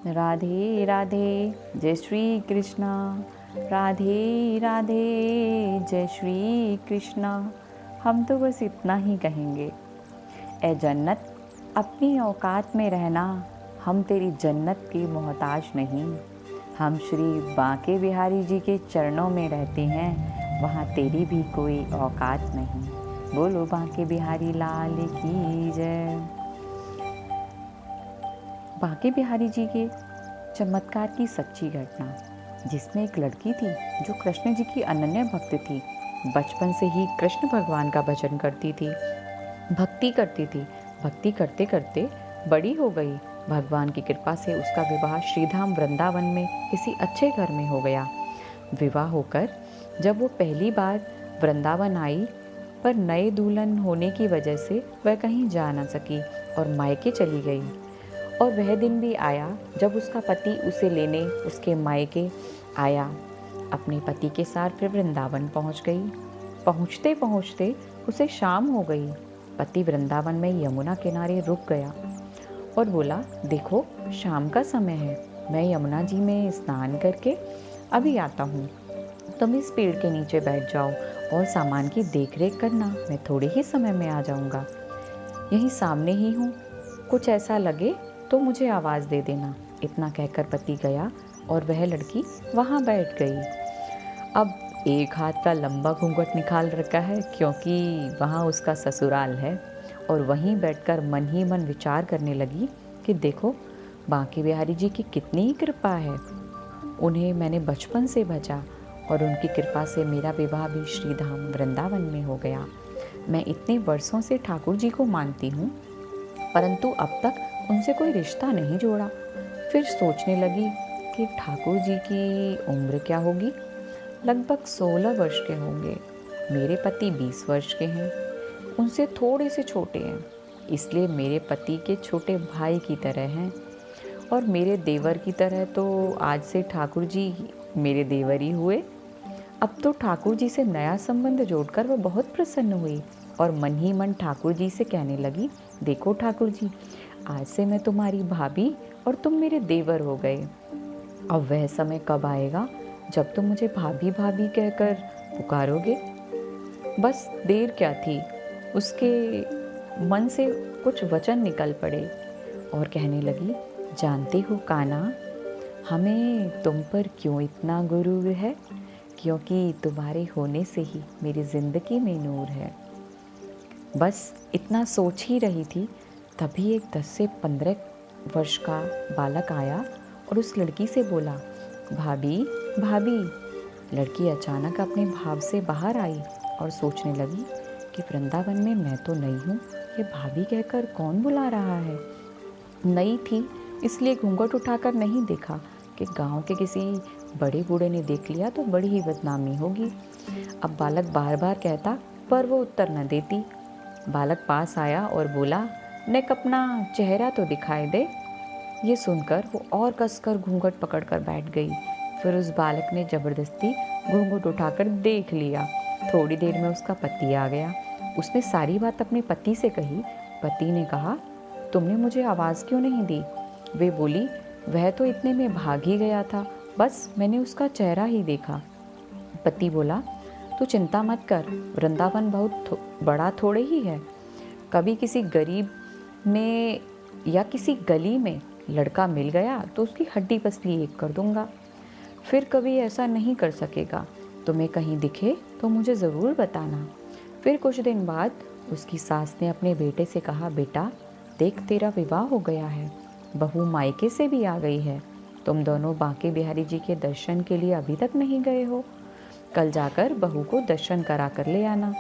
राधे राधे जय श्री कृष्णा। राधे राधे जय श्री कृष्णा। हम तो बस इतना ही कहेंगे। ए जन्नत अपनी औकात में रहना, हम तेरी जन्नत के मोहताज नहीं। हम श्री बांके बिहारी जी के चरणों में रहते हैं, वहाँ तेरी भी कोई औकात नहीं। बोलो बांके बिहारी लाल की जय। बांके बिहारी जी के चमत्कार की सच्ची घटना, जिसमें एक लड़की थी जो कृष्ण जी की अनन्य भक्त थी। बचपन से ही कृष्ण भगवान का भजन करती थी, भक्ति करती थी। भक्ति करते करते बड़ी हो गई। भगवान की कृपा से उसका विवाह श्रीधाम वृंदावन में किसी अच्छे घर में हो गया। विवाह होकर जब वो पहली बार वृंदावन आई, पर नए दुल्हन होने की वजह से वह कहीं जा न सकी और मायके चली गई। और वह दिन भी आया जब उसका पति उसे लेने उसके मायके आया। अपने पति के साथ फिर वृंदावन पहुंच गई। पहुंचते पहुंचते उसे शाम हो गई। पति वृंदावन में यमुना किनारे रुक गया और बोला, देखो शाम का समय है, मैं यमुना जी में स्नान करके अभी आता हूँ। तुम इस पेड़ के नीचे बैठ जाओ और सामान की देख रेख करना, मैं थोड़े ही समय में आ जाऊँगा। यहीं सामने ही हूँ, कुछ ऐसा लगे तो मुझे आवाज़ दे देना। इतना कहकर पति गया और वह लड़की वहाँ बैठ गई। अब एक हाथ का लंबा घूंघट निकाल रखा है, क्योंकि वहाँ उसका ससुराल है। और वहीं बैठकर मन ही मन विचार करने लगी कि देखो बांके बिहारी जी की कितनी कृपा है। उन्हें मैंने बचपन से भजा और उनकी कृपा से मेरा विवाह भी श्रीधाम वृंदावन में हो गया। मैं इतने वर्षों से ठाकुर जी को मानती हूँ, परंतु अब तक उनसे कोई रिश्ता नहीं जोड़ा। फिर सोचने लगी कि ठाकुर जी की उम्र क्या होगी। लगभग 16 वर्ष के होंगे। मेरे पति 20 वर्ष के हैं, उनसे थोड़े से छोटे हैं, इसलिए मेरे पति के छोटे भाई की तरह हैं। और मेरे देवर की तरह तो आज से ठाकुर जी मेरे देवर ही हुए। अब तो ठाकुर जी से नया संबंध जोड़कर वह बहुत प्रसन्न हुई और मन ही मन ठाकुर जी से कहने लगी, देखो ठाकुर जी, आज से मैं तुम्हारी भाभी और तुम मेरे देवर हो गए। अब वह समय कब आएगा जब तुम मुझे भाभी भाभी कहकर पुकारोगे। बस देर क्या थी, उसके मन से कुछ वचन निकल पड़े और कहने लगी, जानते हो कान्हा, हमें तुम पर क्यों इतना गुरूर है, क्योंकि तुम्हारे होने से ही मेरी ज़िंदगी में नूर है। बस इतना सोच ही रही थी, तभी एक 10 से 15 वर्ष का बालक आया और उस लड़की से बोला, भाभी भाभी। लड़की अचानक अपने भाव से बाहर आई और सोचने लगी कि वृंदावन में मैं तो नई हूँ, ये भाभी कहकर कौन बुला रहा है। नई थी इसलिए घूंघट उठाकर नहीं देखा कि गांव के किसी बड़े बूढ़े ने देख लिया तो बड़ी ही बदनामी होगी। अब बालक बार बार कहता, पर वो उत्तर न देती। बालक पास आया और बोला, नेक अपना चेहरा तो दिखाई दे। ये सुनकर वो और कसकर घूंघट पकड़कर बैठ गई। फिर उस बालक ने जबरदस्ती घूंघट उठाकर देख लिया। थोड़ी देर में उसका पति आ गया। उसने सारी बात अपने पति से कही। पति ने कहा, तुमने मुझे आवाज़ क्यों नहीं दी। वे बोली, वह तो इतने में भाग ही गया था, बस मैंने उसका चेहरा ही देखा। पति बोला, तू चिंता मत कर, वृंदावन बहुत बड़ा थोड़े ही है। कभी किसी गरीब में या किसी गली में लड़का मिल गया तो उसकी हड्डी पसली एक कर दूंगा। फिर कभी ऐसा नहीं कर सकेगा। तुम्हें कहीं दिखे तो मुझे ज़रूर बताना। फिर कुछ दिन बाद उसकी सास ने अपने बेटे से कहा, बेटा देख, तेरा विवाह हो गया है, बहू मायके से भी आ गई है। तुम दोनों बांके बिहारी जी के दर्शन के लिए अभी तक नहीं गए हो। कल जाकर बहू को दर्शन करा कर ले आना।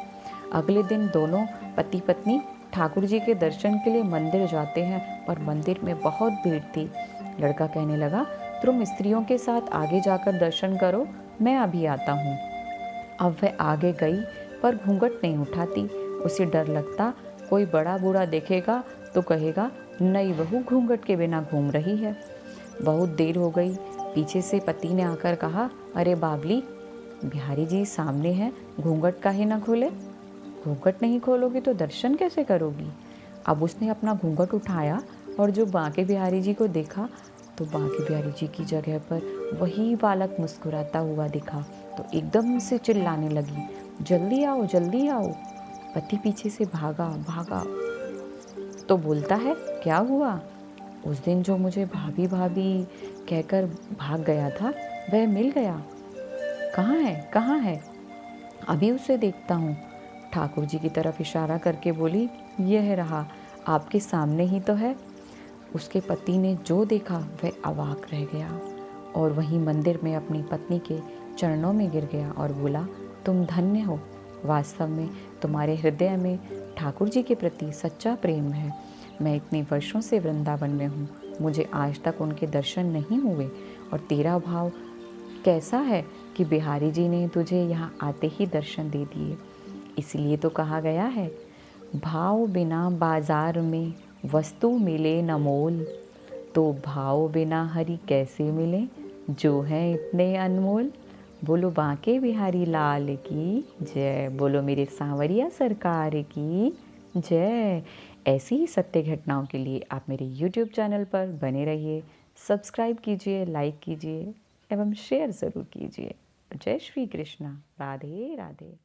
अगले दिन दोनों पति पत्नी ठाकुर जी के दर्शन के लिए मंदिर जाते हैं और मंदिर में बहुत भीड़ थी। लड़का कहने लगा, तुम स्त्रियों के साथ आगे जाकर दर्शन करो, मैं अभी आता हूँ। अब वह आगे गई पर घूंघट नहीं उठाती। उसे डर लगता कोई बड़ा बूढ़ा देखेगा तो कहेगा, नई बहू घूंघट के बिना घूम रही है। बहुत देर हो गई। पीछे से पति ने आकर कहा, अरे बावली, बिहारी जी सामने हैं, घूंघट काहे ना खोले। घूंघट नहीं खोलोगी तो दर्शन कैसे करोगी। अब उसने अपना घूंघट उठाया और जो बांके बिहारी जी को देखा तो बांके बिहारी जी की जगह पर वही बालक मुस्कुराता हुआ दिखा तो एकदम से चिल्लाने लगी, जल्दी आओ जल्दी आओ। पति पीछे से भागा भागा तो बोलता है, क्या हुआ? उस दिन जो मुझे भाभी भाभी कहकर भाग गया था वह मिल गया। कहाँ है कहाँ है? अभी उसे देखता हूँ। ठाकुर जी की तरफ इशारा करके बोली, यह रहा, आपके सामने ही तो है। उसके पति ने जो देखा वह अवाक रह गया और वहीं मंदिर में अपनी पत्नी के चरणों में गिर गया और बोला, तुम धन्य हो। वास्तव में तुम्हारे हृदय में ठाकुर जी के प्रति सच्चा प्रेम है। मैं इतने वर्षों से वृंदावन में हूँ, मुझे आज तक उनके दर्शन नहीं हुए और तेरा भाव कैसा है कि बिहारी जी ने तुझे यहाँ आते ही दर्शन दे दिए। इसलिए तो कहा गया है, भाव बिना बाजार में वस्तु मिले न मोल, तो भाव बिना हरि कैसे मिले जो है इतने अनमोल। बोलो बांके बिहारी लाल की जय, बोलो मेरे सांवरिया सरकार की जय। ऐसी ही सत्य घटनाओं के लिए आप मेरे YouTube चैनल पर बने रहिए, सब्सक्राइब कीजिए, लाइक कीजिए एवं शेयर ज़रूर कीजिए। जय श्री कृष्णा, राधे राधे।